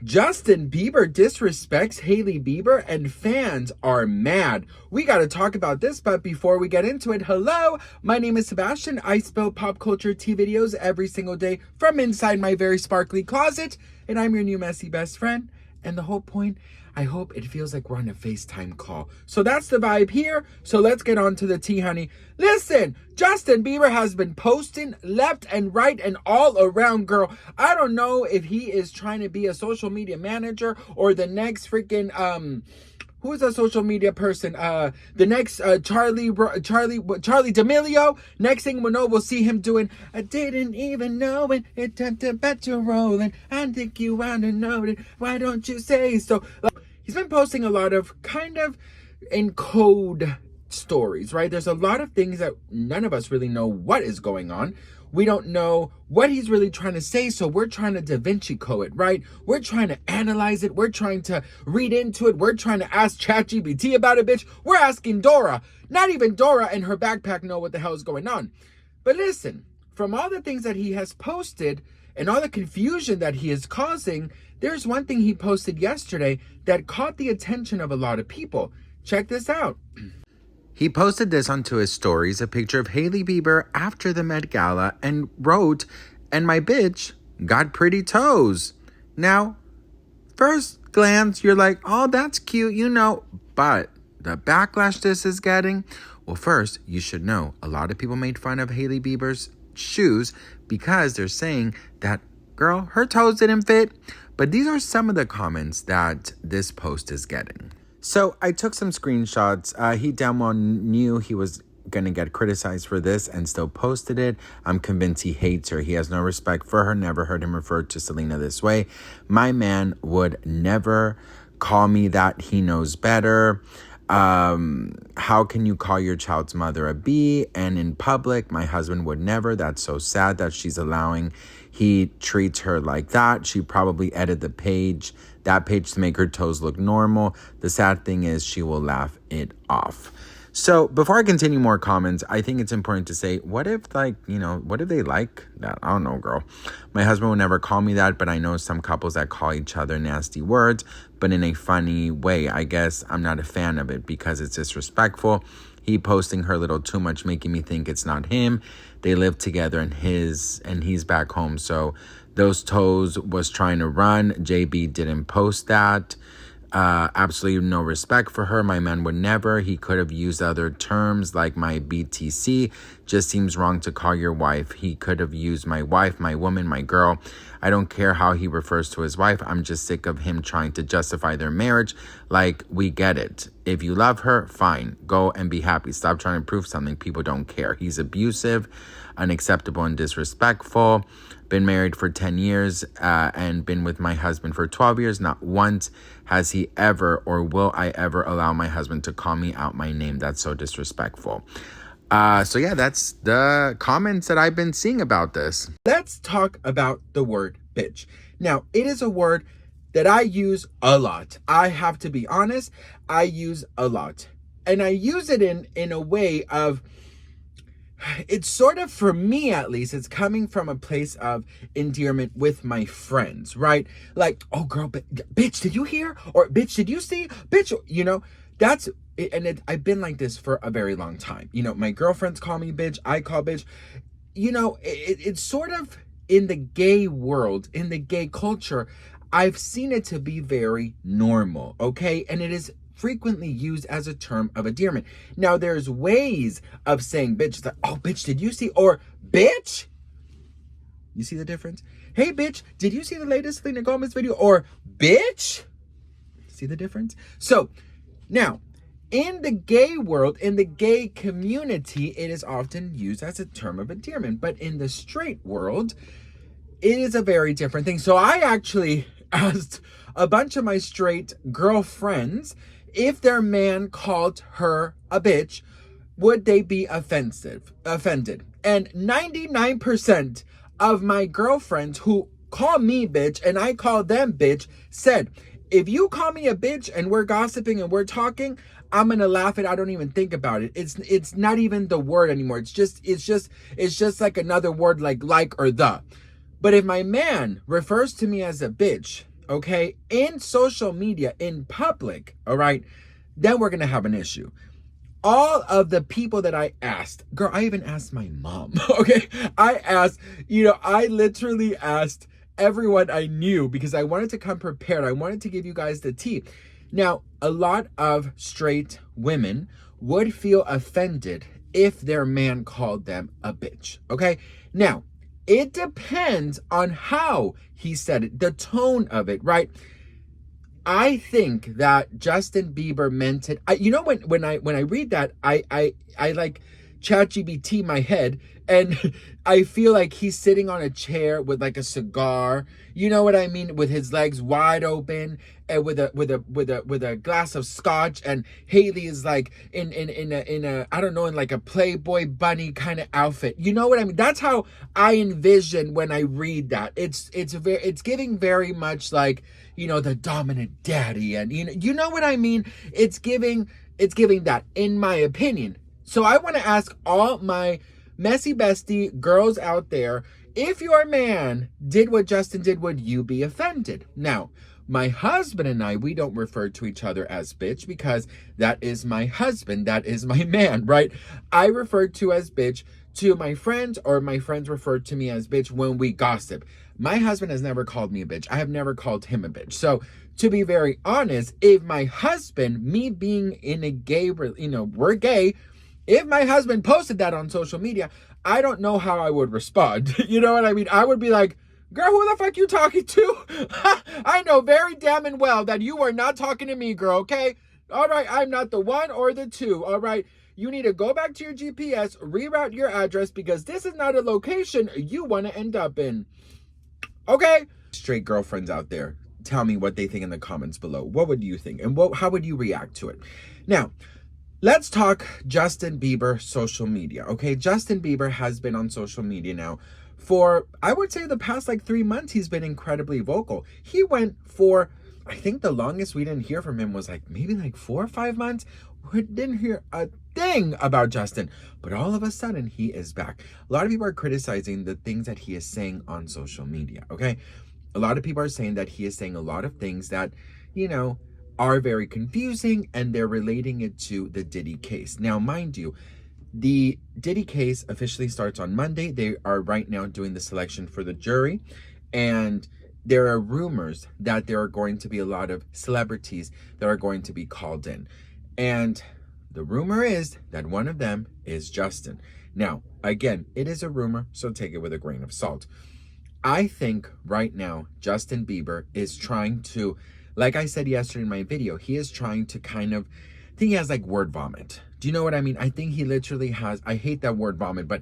Justin Bieber disrespects Hailey Bieber and fans are mad. We got to talk about this, but before we get into it, hello, my name is Sebastian. I spill pop culture tea videos every single day from inside my very sparkly closet, and I'm your new messy best friend. And the whole point, I hope it feels like we're on a FaceTime call. So that's the vibe here. So let's get on to the tea, honey. Listen, Justin Bieber has been posting left and right and all around, girl. I don't know if he is trying to be a social media manager or the next freaking, who's a social media person? The next Charlie D'Amelio. Next thing we know, we'll see him doing. I didn't even know it. It turned to bet you're rolling. I think you wanna know it. Why don't you say so? He's been posting a lot of kind of in code stories, right? There's a lot of things that none of us really know what is going on. We don't know what he's really trying to say, so we're trying to Da Vinci Code it, right? We're trying to analyze it. We're trying to read into it. We're trying to ask ChatGPT about it, bitch. We're asking Dora. Not even Dora and her backpack know what the hell is going on. But listen, from all the things that he has posted and all the confusion that he is causing, there's one thing he posted yesterday that caught the attention of a lot of people. Check this out. He posted this onto his stories, a picture of Hailey Bieber after the Met Gala, and wrote, "And my bitch got pretty toes." Now, first glance, you're like, oh, that's cute, you know, but the backlash this is getting, well, first, you should know, a lot of people made fun of Hailey Bieber's shoes because they're saying that, girl, her toes didn't fit. But these are some of the comments that this post is getting. So I took some screenshots. He damn well knew he was going to get criticized for this and still posted it. I'm convinced he hates her. He has no respect for her. Never heard him refer to Selena this way. My man would never call me that. He knows better. How can you call your child's mother a B? And in public, my husband would never. That's so sad that she's allowing he treats her like that. She probably edited that page to make her toes look normal. The sad thing is she will laugh it off. So before I continue more comments, I think it's important to say, what if what if they like that? I don't know, girl. My husband would never call me that, but I know some couples that call each other nasty words, but in a funny way. I guess I'm not a fan of it because it's disrespectful. He posting her a little too much, making me think it's not him. They live together and he's back home. So those toes was trying to run. JB didn't post that. Absolutely no respect for her. My man would never. He could have used other terms like my BTC. Just seems wrong to call your wife. He could have used my wife, my woman, my girl. I don't care how he refers to his wife. I'm just sick of him trying to justify their marriage. Like, we get it. If you love her, fine. Go and be happy. Stop trying to prove something. People don't care. He's abusive, unacceptable, and disrespectful. Been married for 10 years and been with my husband for 12 years. Not once has he ever or will I ever allow my husband to call me out my name. That's so disrespectful. So yeah, that's the comments that I've been seeing about this. Let's talk about the word bitch. Now, it is a word that I use a lot. I have to be honest, I use a lot. And I use it in a way of, it's sort of, for me at least, it's coming from a place of endearment with my friends, right? Like, oh girl, bitch, did you hear? Or bitch, did you see? Bitch, you know, that's it. And I've been like this for a very long time. You know, my girlfriends call me bitch, I call bitch. You know, it's sort of in the gay world, in the gay culture, I've seen it to be very normal, okay? And it is frequently used as a term of endearment. Now, there's ways of saying bitch. It's like, oh, bitch, did you see? Or, bitch, you see the difference? Hey, bitch, did you see the latest Selena Gomez video? Or, bitch, see the difference? So, now, in the gay world, in the gay community, it is often used as a term of endearment. But in the straight world, it is a very different thing. So I actually asked a bunch of my straight girlfriends if their man called her a bitch, would they be offended? And 99% of my girlfriends who call me bitch and I call them bitch said, if you call me a bitch and we're gossiping and we're talking, I'm gonna laugh. I don't even think about it. It's not even the word anymore. It's just like another word like or the. But if my man refers to me as a bitch, okay, in social media, in public, all right, then we're going to have an issue. All of the people that I asked, girl, I even asked my mom, okay? I literally asked everyone I knew because I wanted to come prepared. I wanted to give you guys the tea. Now, a lot of straight women would feel offended if their man called them a bitch, okay? Now, it depends on how he said it, the tone of it, right? I think that Justin Bieber meant it. When I read that, I like ChatGPT my head, and I feel like he's sitting on a chair with like a cigar. You know what I mean? With his legs wide open and with a glass of scotch, and Hailey is like in a I don't know, in like a Playboy bunny kind of outfit. You know what I mean? That's how I envision when I read that. It's giving very much like, the dominant daddy, and you know what I mean? It's giving that, in my opinion. So I want to ask all my messy bestie girls out there, if your man did what Justin did, would you be offended? Now, my husband and I, we don't refer to each other as bitch because that is my husband, that is my man, right? I refer to as bitch to my friends, or my friends refer to me as bitch when we gossip. My husband has never called me a bitch. I have never called him a bitch. So to be very honest, if my husband, me being in a gay, we're gay, if my husband posted that on social media, I don't know how I would respond. You know what I mean? I would be like, girl, who the fuck you talking to? I know very damn and well that you are not talking to me, girl, okay? All right, I'm not the one or the two, all right? You need to go back to your GPS, reroute your address, because this is not a location you want to end up in. Okay? Straight girlfriends out there, tell me what they think in the comments below. What would you think? And how would you react to it? Now, let's talk Justin Bieber social media, okay? Justin Bieber has been on social media now for, I would say, the past like 3 months. He's been incredibly vocal. He went for, I think the longest we didn't hear from him was like maybe like 4 or 5 months. We didn't hear a thing about Justin, but all of a sudden he is back. A lot of people are criticizing the things that he is saying on social media, okay? A lot of people are saying that he is saying a lot of things that, are very confusing, and they're relating it to the Diddy case. Now, mind you, the Diddy case officially starts on Monday. They are right now doing the selection for the jury, and there are rumors that there are going to be a lot of celebrities that are going to be called in. And the rumor is that one of them is Justin. Now, again, it is a rumor, so take it with a grain of salt. I think right now, Justin Bieber is trying to, like I said yesterday in my video, he is trying to I think he has like word vomit. Do you know what I mean? I think he literally has, I hate that word vomit, but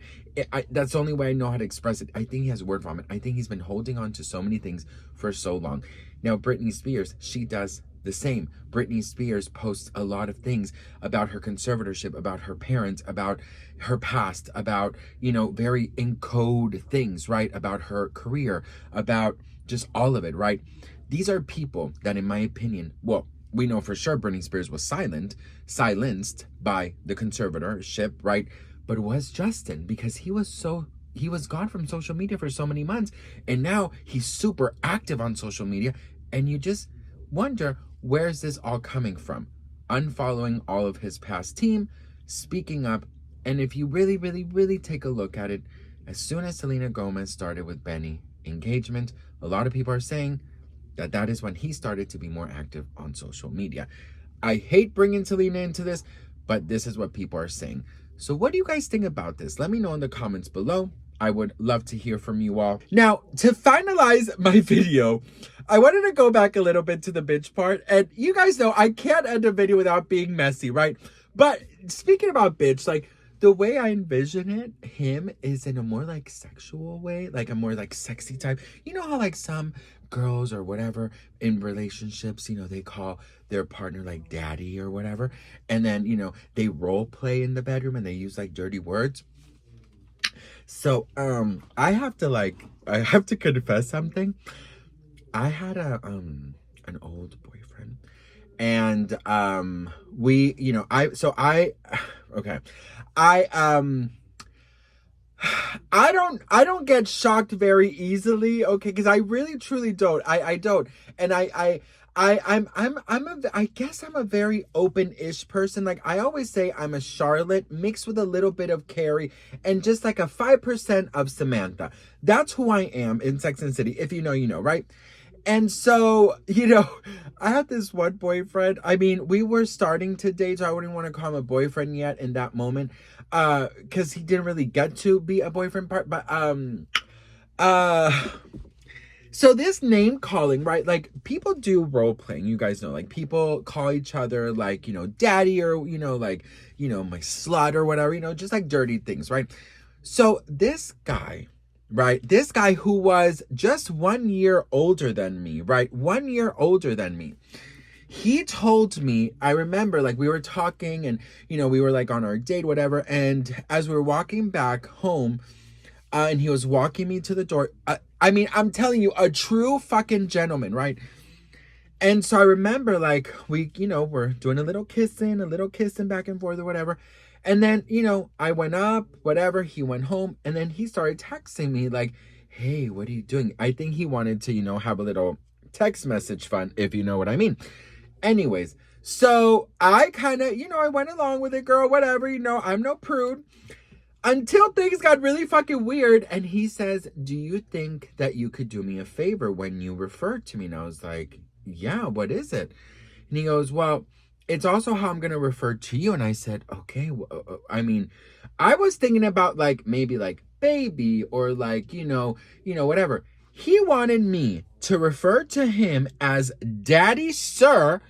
that's the only way I know how to express it. I think he has word vomit. I think he's been holding on to so many things for so long. Now, Britney Spears, she does the same. Britney Spears posts a lot of things about her conservatorship, about her parents, about her past, about, very in code things, right? About her career, about just all of it, right? These are people that, in my opinion, well, we know for sure Britney Spears was silenced by the conservatorship, right? But it was Justin, because he was gone from social media for so many months, and now he's super active on social media, and you just wonder, where's this all coming from? Unfollowing all of his past team, speaking up, and if you really, really, really take a look at it, as soon as Selena Gomez started with Benny engagement, a lot of people are saying that is when he started to be more active on social media. I hate bringing Selena into this, but this is what people are saying. So what do you guys think about this? Let me know in the comments below. I would love to hear from you all. Now, to finalize my video, I wanted to go back a little bit to the bitch part. And you guys know I can't end a video without being messy, right? But speaking about bitch, like, the way I envision him is in a more like sexual way, like a more like sexy type. You know how like some girls or whatever in relationships, they call their partner like daddy or whatever. And then, they role play in the bedroom and they use like dirty words. So, I have to confess something. I had an old boyfriend, and okay. I don't get shocked very easily, okay, because I really truly don't. I don't. And I guess I'm a very open-ish person. Like I always say I'm a Charlotte mixed with a little bit of Carrie and just like a 5% of Samantha. That's who I am in Sex and the City. If you know, you know, right? And so, I had this one boyfriend. I mean, we were starting to date, so I wouldn't want to call him a boyfriend yet in that moment. Because he didn't really get to be a boyfriend part. But uh so this name calling, right? Like people do role playing, you guys know, like people call each other like, daddy or, like, my slut or whatever, just like dirty things, right? So this guy, right? This guy who was just 1 year older than me, right? 1 year older than me. He told me, I remember like we were talking and, we were like on our date, whatever. And as we were walking back home, and he was walking me to the door. I mean, I'm telling you, a true fucking gentleman, right? And so I remember like we, we're doing a little kissing back and forth or whatever. And then, I went up, whatever, he went home, and then he started texting me like, hey, what are you doing? I think he wanted to, have a little text message fun, if you know what I mean. Anyways, so I kind of, I went along with it, girl, whatever, I'm no prude. Until things got really fucking weird. And he says, do you think that you could do me a favor when you refer to me? And I was like, yeah, what is it? And he goes, well, it's also how I'm going to refer to you. And I said, okay. I mean, I was thinking about like maybe like baby or like, whatever. He wanted me to refer to him as daddy, sir.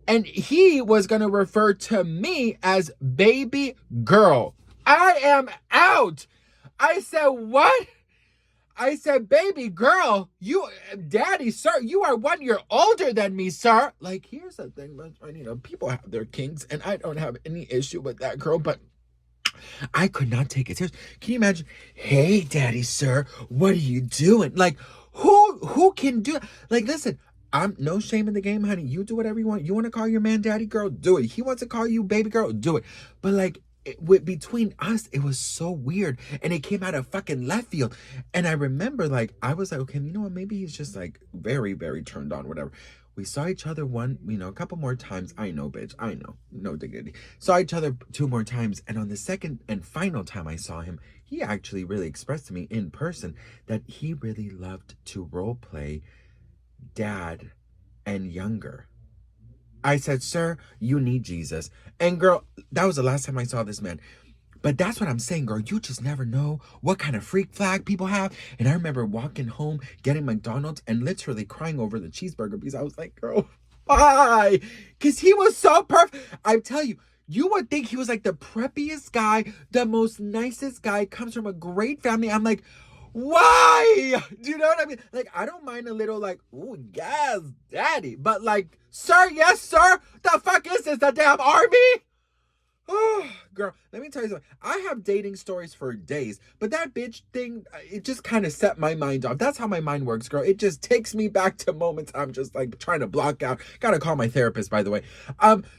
And he was going to refer to me as baby girl. I am out. I said, what? I said, baby girl, daddy, sir, you are 1 year older than me, sir. Like, here's the thing, people have their kinks, and I don't have any issue with that, girl, but I could not take it serious. Can you imagine? Hey, daddy, sir, what are you doing? Like, who can do it? Like, listen, I'm no shame in the game, honey. You do whatever you want. You want to call your man daddy, girl, do it. He wants to call you baby girl, do it. But like, between us, it was so weird, and it came out of fucking left field. And I remember like I was like, okay, you know what, maybe he's just like very, very turned on, whatever. We saw each other a couple more times. I know, bitch, I know, no dignity. Saw each other 2 more times, and on the second and final time I saw him, he actually really expressed to me in person that he really loved to role play dad and younger. I said, sir, you need Jesus. And girl, that was the last time I saw this man. But that's what I'm saying, girl. You just never know what kind of freak flag people have. And I remember walking home, getting McDonald's, and literally crying over the cheeseburger because I was like, girl, why? Because he was so perfect. I tell you, you would think he was like the preppiest guy, the most nicest guy, comes from a great family. I'm like, why? Do you know what I mean? Like, I don't mind a little like, ooh, yes, daddy. But like, sir, yes, sir. The fuck is this? The damn army? Oh, girl, let me tell you something. I have dating stories for days, but that bitch thing, it just kind of set my mind off. That's how my mind works, girl. It just takes me back to moments I'm just like trying to block out. Gotta call my therapist, by the way.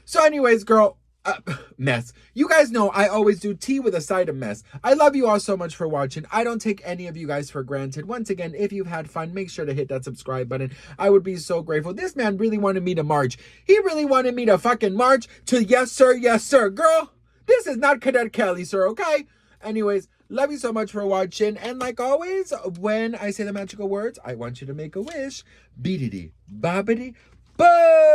So anyways, girl, mess. You guys know I always do tea with a side of mess. I love you all so much for watching. I don't take any of you guys for granted. Once again, if you've had fun, make sure to hit that subscribe button. I would be so grateful. This man really wanted me to march. He really wanted me to fucking march to yes, sir, yes, sir. Girl, this is not Cadet Kelly, sir, okay? Anyways, love you so much for watching. And like always, when I say the magical words, I want you to make a wish. Beedity, bobbity, boo!